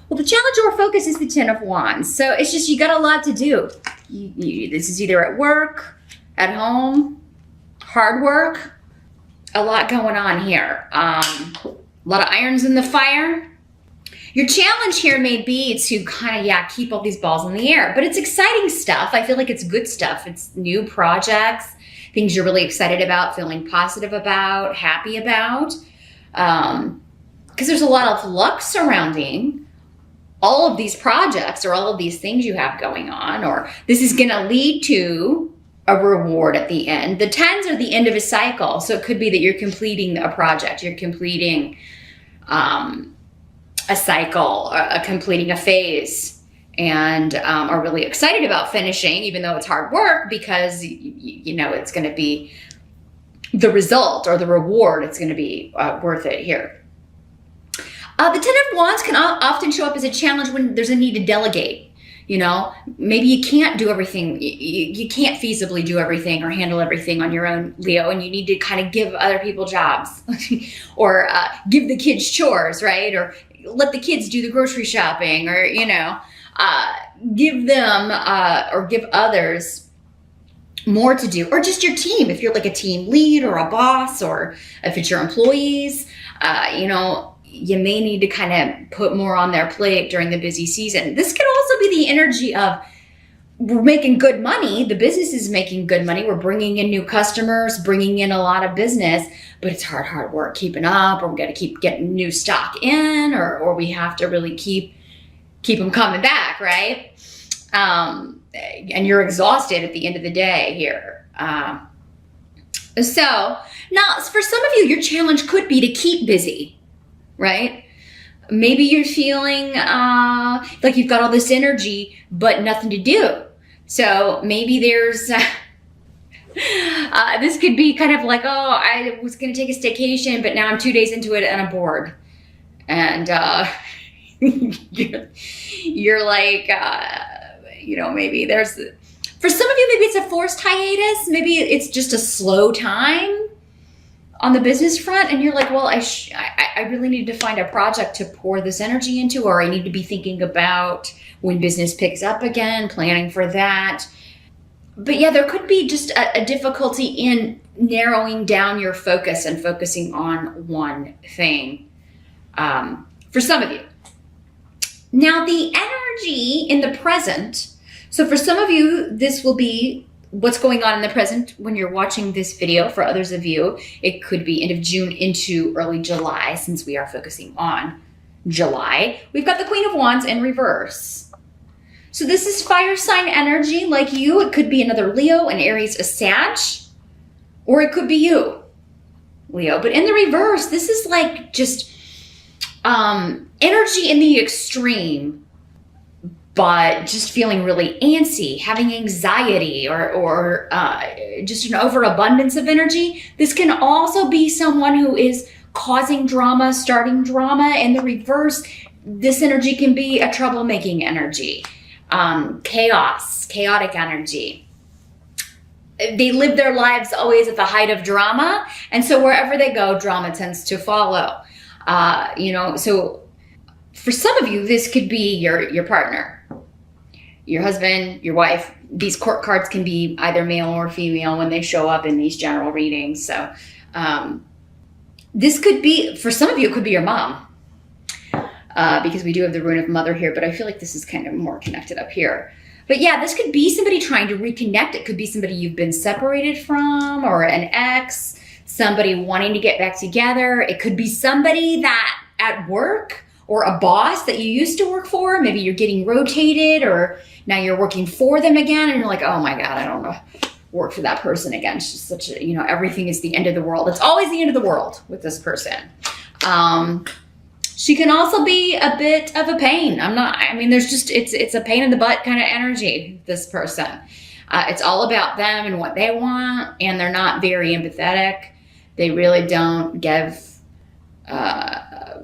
Well, the challenge or focus is the Ten of Wands. So it's just, you got a lot to do. This is either at work, at home, hard work, a lot going on here. A lot of irons in the fire. Your challenge here may be to kind of, keep all these balls in the air, but it's exciting stuff. I feel like it's good stuff. It's new projects, things you're really excited about, feeling positive about, happy about. Because there's a lot of luck surrounding all of these projects or all of these things you have going on, or this is going to lead to a reward at the end. The tens are the end of a cycle. So it could be that you're completing a project, you're completing a cycle, completing a phase, and are really excited about finishing, even though it's hard work, because you know it's going to be the result or the reward. It's going to be worth it here. The Ten of Wands can often show up as a challenge when there's a need to delegate. You know, maybe you can't do everything. You can't feasibly do everything or handle everything on your own, Leo, and you need to kind of give other people jobs or give the kids chores, right? Or let the kids do the grocery shopping, or, you know, give them or give others more to do, or just your team. If you're like a team lead or a boss, or if it's your employees, you know, you may need to kind of put more on their plate during the busy season. This could also be the energy of, we're making good money. The business is making good money. We're bringing in new customers, bringing in a lot of business, but it's hard work keeping up, or we got to keep getting new stock in, or we have to really keep them coming back, right? And you're exhausted at the end of the day here. So now for some of you, your challenge could be to keep busy, right? Maybe you're feeling like you've got all this energy, but nothing to do. So maybe there's, this could be kind of like, oh, I was going to take a staycation, but now I'm 2 days into it and I'm bored. And you're like, you know, maybe there's, for some of you, maybe it's a forced hiatus. Maybe it's just a slow time on the business front, and you're like, well, I really need to find a project to pour this energy into, or I need to be thinking about when business picks up again, planning for that. But yeah, there could be just a difficulty in narrowing down your focus and focusing on one thing for some of you. Now, the energy in the present, so for some of you, this will be what's going on in the present when you're watching this video. For others of you, it could be end of June into early July, since we are focusing on July. We've got the Queen of Wands in reverse. So this is fire sign energy like you. It could be another Leo, an Aries, a Sag, or it could be you, Leo. But in the reverse, this is like just energy in the extreme, but just feeling really antsy, having anxiety, or just an overabundance of energy. This can also be someone who is causing drama, starting drama. In the reverse, this energy can be a troublemaking energy, chaos, chaotic energy. They live their lives always at the height of drama, and so wherever they go, drama tends to follow. You know, so for some of you, this could be your partner, your husband, your wife. These court cards can be either male or female when they show up in these general readings. So this could be, for some of you, it could be your mom, because we do have the rune of mother here, but I feel like this is kind of more connected up here. But yeah, this could be somebody trying to reconnect. It could be somebody you've been separated from, or an ex, somebody wanting to get back together. It could be somebody that at work, or a boss that you used to work for. Maybe you're getting rotated, or now you're working for them again, and you're like, oh my God, I don't know, work for that person again. It's just such a, you know, everything is the end of the world. It's always the end of the world with this person. She can also be a bit of a pain. There's just, it's a pain in the butt kind of energy, this person. It's all about them and what they want, and they're not very empathetic. They really don't give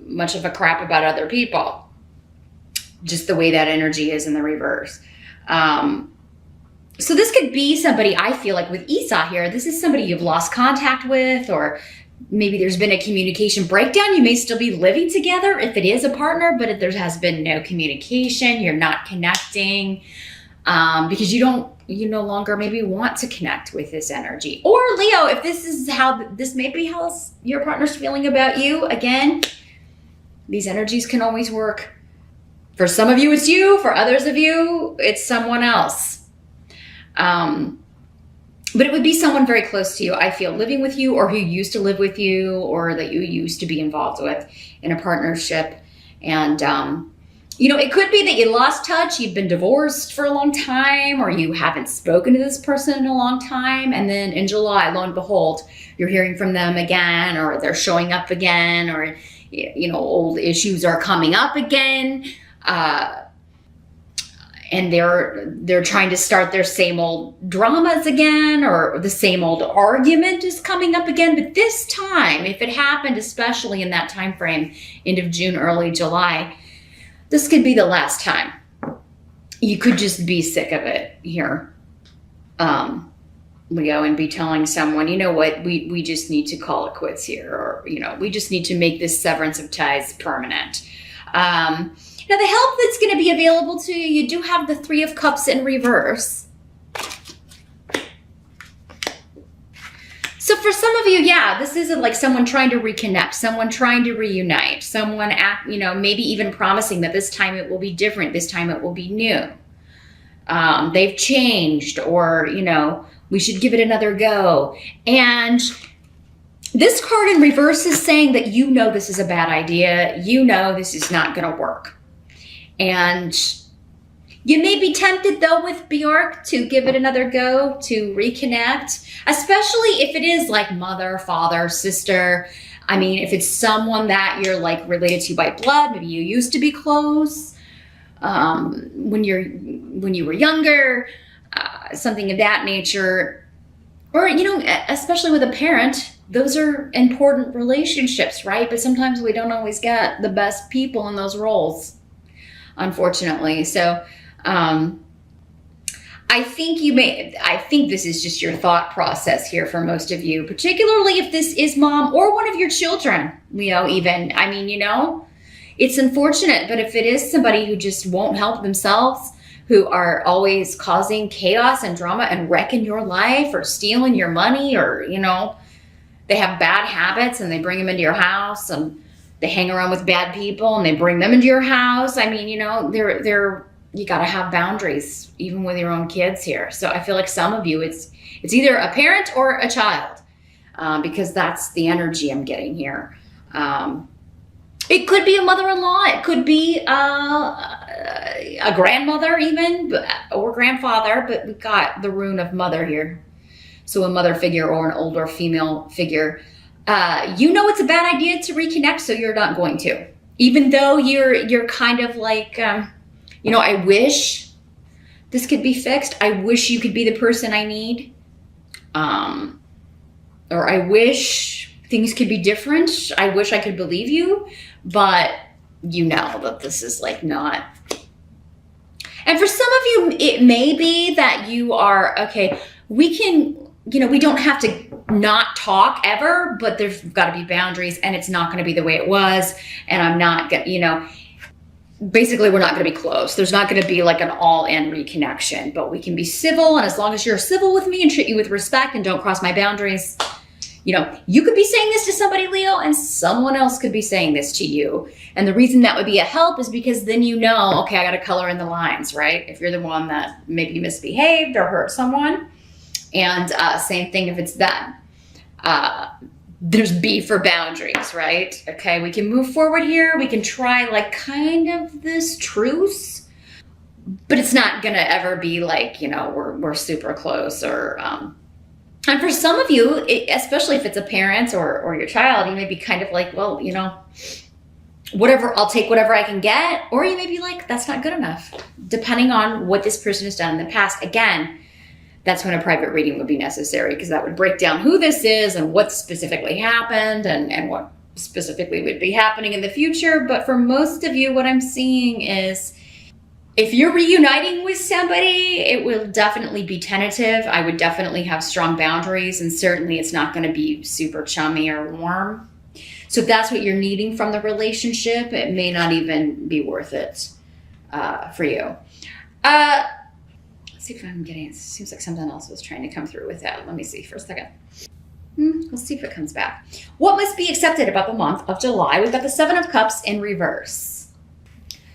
much of a crap about other people. Just the way that energy is in the reverse. So this could be somebody, I feel like with Esau here, this is somebody you've lost contact with, or Maybe there's been a communication breakdown. You may still be living together if it is a partner, but if there has been no communication, you're not connecting, because you no longer maybe want to connect with this energy. Or Leo, if this may be how your partner's feeling about you, again, these energies can always work. For some of you, it's you. For others of you, it's someone else. But it would be someone very close to you, I feel, living with you, or who used to live with you, or that you used to be involved with in a partnership. And, it could be that you lost touch, you've been divorced for a long time, or you haven't spoken to this person in a long time. And then in July, lo and behold, you're hearing from them again, or they're showing up again, or, old issues are coming up again. And they're trying to start their same old dramas again, or the same old argument is coming up again. But this time, if it happened, especially in that time frame, end of June, early July, this could be the last time. You could just be sick of it here, Leo, and be telling someone, you know what, we just need to call it quits here, or, we just need to make this severance of ties permanent. Now, the help that's going to be available to you, you do have the Three of Cups in reverse. So for some of you, this isn't like someone trying to reconnect, someone trying to reunite, someone, maybe even promising that this time it will be different, this time it will be new. They've changed, or, we should give it another go. And this card in reverse is saying that this is a bad idea. This is not going to work. And you may be tempted, though, with Bjork to give it another go, to reconnect, especially if it is like mother, father, sister. I mean, if it's someone that you're like related to by blood, maybe you used to be close when you were younger, something of that nature. Or, especially with a parent, those are important relationships, right? But sometimes we don't always get the best people in those roles, unfortunately. So I think this is just your thought process here for most of you, particularly if this is mom or one of your children, Leo, even. I mean, it's unfortunate, but if it is somebody who just won't help themselves, who are always causing chaos and drama and wrecking your life, or stealing your money, or, they have bad habits and they bring them into your house, and they hang around with bad people and they bring them into your house. I mean, you got to have boundaries, even with your own kids here. So I feel like some of you, it's either a parent or a child, because that's the energy I'm getting here. It could be a mother-in-law. It could be a grandmother even, or grandfather, but we've got the rune of mother here. So a mother figure or an older female figure. It's a bad idea to reconnect, so you're not going to. Even though you're kind of like, I wish this could be fixed. I wish you could be the person I need. Or I wish things could be different. I wish I could believe you, but that this is like not. And for some of you, it may be that you are, okay, we can, we don't have to not talk ever, but there's got to be boundaries, and it's not going to be the way it was. And I'm not going to, basically we're not going to be close. There's not going to be like an all-in reconnection, but we can be civil. And as long as you're civil with me and treat you with respect and don't cross my boundaries, you could be saying this to somebody, Leo, and someone else could be saying this to you. And the reason that would be a help is because then okay, I got to color in the lines, right? If you're the one that maybe misbehaved or hurt someone. And same thing if it's them. There's B for boundaries, right? Okay, we can move forward here. We can try like kind of this truce, but it's not gonna ever be like, we're super close, or and for some of you, especially if it's a parent or your child, you may be kind of like, well, whatever, I'll take whatever I can get. Or you may be like, that's not good enough, depending on what this person has done in the past. Again, that's when a private reading would be necessary, because that would break down who this is and what specifically happened and what specifically would be happening in the future. But for most of you, what I'm seeing is If you're reuniting with somebody, it will definitely be tentative. I would definitely have strong boundaries, and certainly it's not going to be super chummy or warm. So if that's what you're needing from the relationship, it may not even be worth it for you. Let's see if I'm getting, it seems like something else was trying to come through with that. Let me see for a second. Let's see if it comes back. What must be accepted about the month of July? We've got the Seven of Cups in reverse.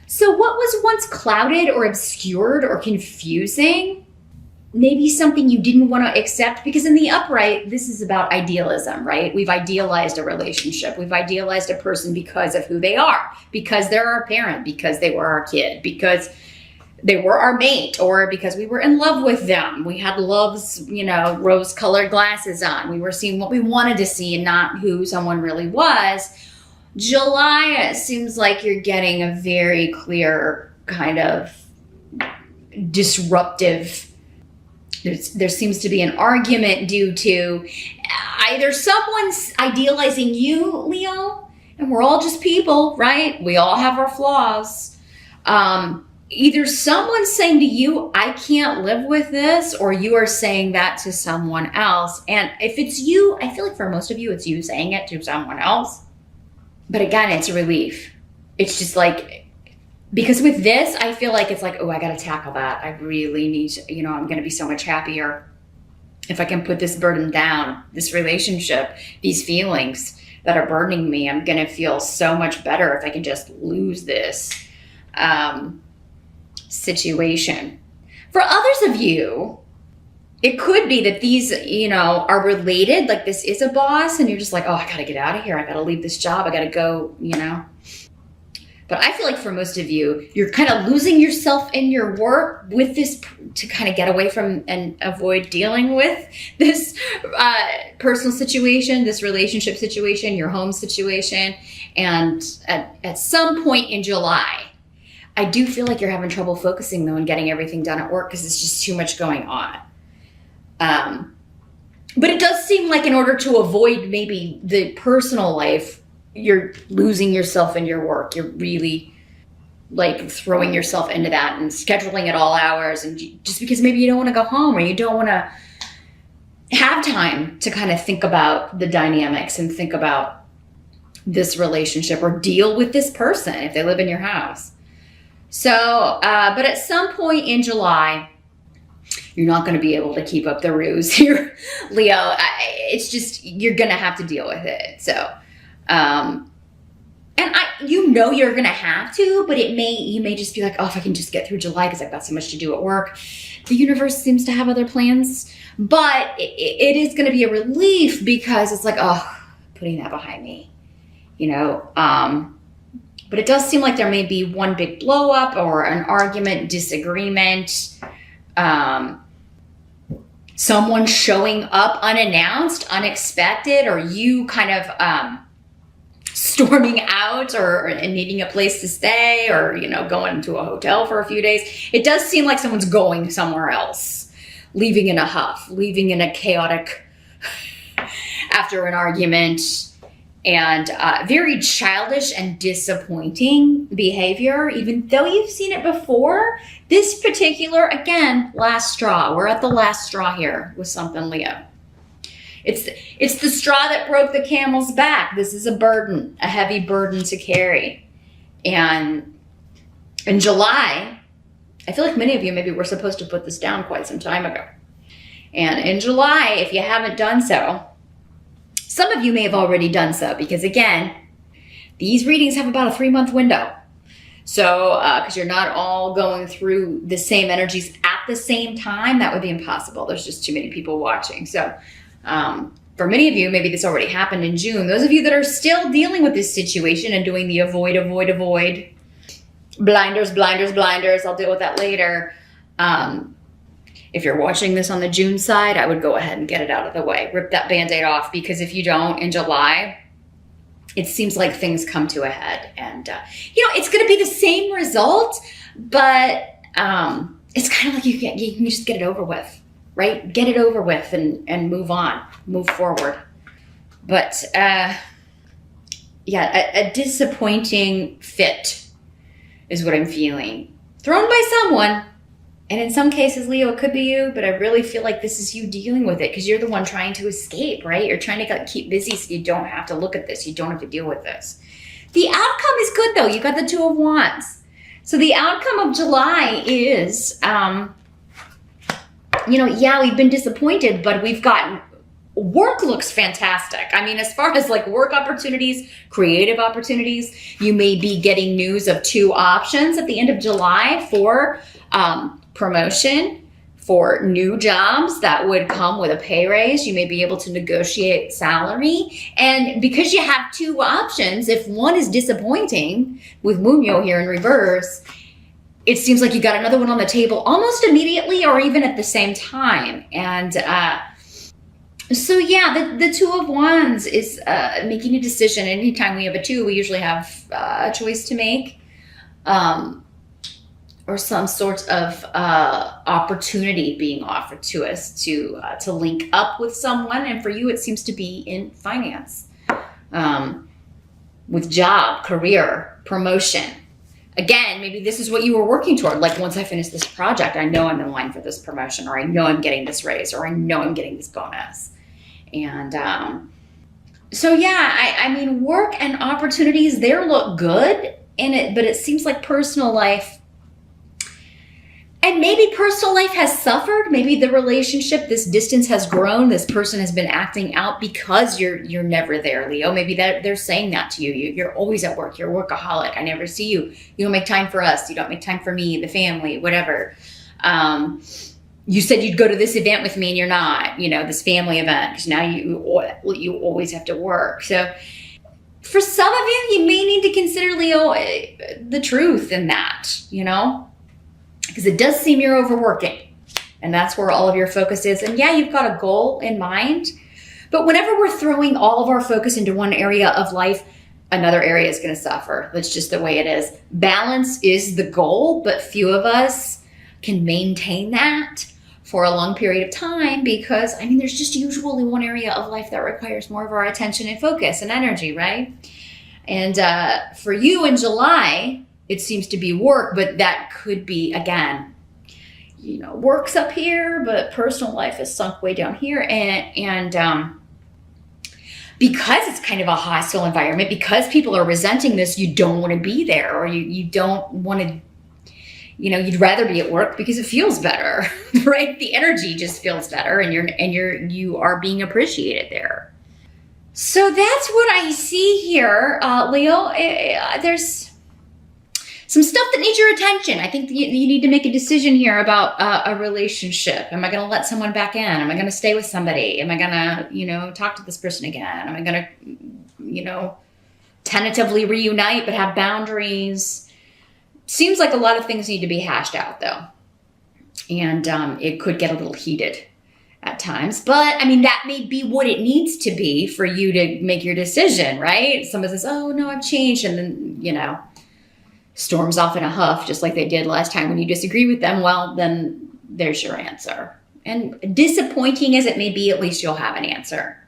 So what was once clouded or obscured or confusing, maybe something you didn't want to accept, because in the upright, this is about idealism, right? We've idealized a relationship. We've idealized a person because of who they are, because they're our parent, because they were our kid, because they were our mate, or because we were in love with them. We had love's, rose-colored glasses on. We were seeing what we wanted to see and not who someone really was. July, it seems like you're getting a very clear kind of disruptive. There seems to be an argument due to either someone's idealizing you, Leo, and we're all just people, right? We all have our flaws. Either someone's saying to you, I can't live with this, or you are saying that to someone else. And if it's you, I feel like for most of you, it's you saying it to someone else. But again, it's a relief. It's just like, because with this, I feel like it's like, oh, I got to tackle that. I really need to, I'm going to be so much happier if I can put this burden down, this relationship, these feelings that are burdening me. I'm going to feel so much better if I can just lose this situation. For others of you, it could be that these, are related. Like this is a boss and you're just like, oh, I got to get out of here. I got to leave this job. I got to go, But I feel like for most of you, you're kind of losing yourself in your work with this to kind of get away from and avoid dealing with this personal situation, this relationship situation, your home situation. And at some point in July, I do feel like you're having trouble focusing though and getting everything done at work because it's just too much going on. But it does seem like in order to avoid maybe the personal life, you're losing yourself in your work. You're really like throwing yourself into that and scheduling at all hours. And just because maybe you don't want to go home or you don't want to have time to kind of think about the dynamics and think about this relationship or deal with this person if they live in your house. So, but at some point in July, you're not going to be able to keep up the ruse here, Leo. It's just, you're going to have to deal with it. So, and you're going to have to, but you may just be like, oh, if I can just get through July because I've got so much to do at work. The universe seems to have other plans, but it is going to be a relief because it's like, oh, putting that behind me, but it does seem like there may be one big blow up or an argument, disagreement, someone showing up unannounced, unexpected, or you kind of storming out or needing a place to stay or, going to a hotel for a few days. It does seem like someone's going somewhere else, leaving in a huff, leaving in a chaotic after an argument, and very childish and disappointing behavior, even though you've seen it before. This particular, again, last straw. We're at the last straw here with something, Leo. It's the straw that broke the camel's back. This is a burden, a heavy burden to carry. And in July, I feel like many of you maybe were supposed to put this down quite some time ago. And in July, if you haven't done so, some of you may have already done so because, again, these readings have about a 3-month window. So, because you're not all going through the same energies at the same time, that would be impossible. There's just too many people watching. So, for many of you, maybe this already happened in June. Those of you that are still dealing with this situation and doing the avoid, blinders, I'll deal with that later. If you're watching this on the June side, I would go ahead and get it out of the way. Rip that Band-Aid off, because if you don't, in July, it seems like things come to a head. And, it's going to be the same result, but it's kind of like you can just get it over with, right? Get it over with and move on, move forward. But, a disappointing fit is what I'm feeling. thrown by someone. And in some cases, Leo, it could be you, but I really feel like this is you dealing with it because you're the one trying to escape, right? You're trying to keep busy so you don't have to look at this. You don't have to deal with this. The outcome is good, though. You got the Two of Wands. So the outcome of July is, yeah, we've been disappointed, but we've gotten, work looks fantastic. I mean, as far as like work opportunities, creative opportunities, you may be getting news of 2 options at the end of July for promotion, for new jobs that would come with a pay raise. You may be able to negotiate salary. And because you have 2 options, if one is disappointing with Munyo here in reverse, it seems like you got another one on the table almost immediately or even at the same time. And so yeah, the Two of Wands is making a decision. Anytime we have a 2, we usually have a choice to make. Or some sort of opportunity being offered to us to link up with someone. And for you, it seems to be in finance, with job, career, promotion. Again, maybe this is what you were working toward. Like, once I finish this project, I know I'm in line for this promotion, or I know I'm getting this raise, or I know I'm getting this bonus. And so yeah, I mean, work and opportunities there look good in it, but it seems like personal life. And maybe personal life has suffered. Maybe the relationship, this distance has grown. This person has been acting out because you're never there, Leo. Maybe that they're saying that to you. You're always at work. You're a workaholic. I never see you. You don't make time for us. You don't make time for me, the family, whatever. You said you'd go to this event with me and you're not, this family event, because now you always have to work. So for some of you may need to consider, Leo, the truth in that, because it does seem you're overworking, and that's where all of your focus is. And yeah, you've got a goal in mind, but whenever we're throwing all of our focus into one area of life, another area is going to suffer. That's just the way it is. Balance is the goal, but few of us can maintain that for a long period of time because, there's just usually one area of life that requires more of our attention and focus and energy, right? And for you in July, it seems to be work, but that could be, again, work's up here, but personal life is sunk way down here. And because it's kind of a hostile environment, because people are resenting this, you don't want to be there, or you don't want to, you'd rather be at work because it feels better, right? The energy just feels better, and you are being appreciated there. So that's what I see here, Leo. There's some stuff that needs your attention. I think you need to make a decision here about a relationship. Am I going to let someone back in? Am I going to stay with somebody? Am I going to, talk to this person again? Am I going to, tentatively reunite but have boundaries? Seems like a lot of things need to be hashed out, though. And it could get a little heated at times. But, that may be what it needs to be for you to make your decision, right? Someone says, oh, no, I've changed. And then, storms off in a huff, just like they did last time when you disagree with them. Well, then there's your answer. And disappointing as it may be, at least you'll have an answer.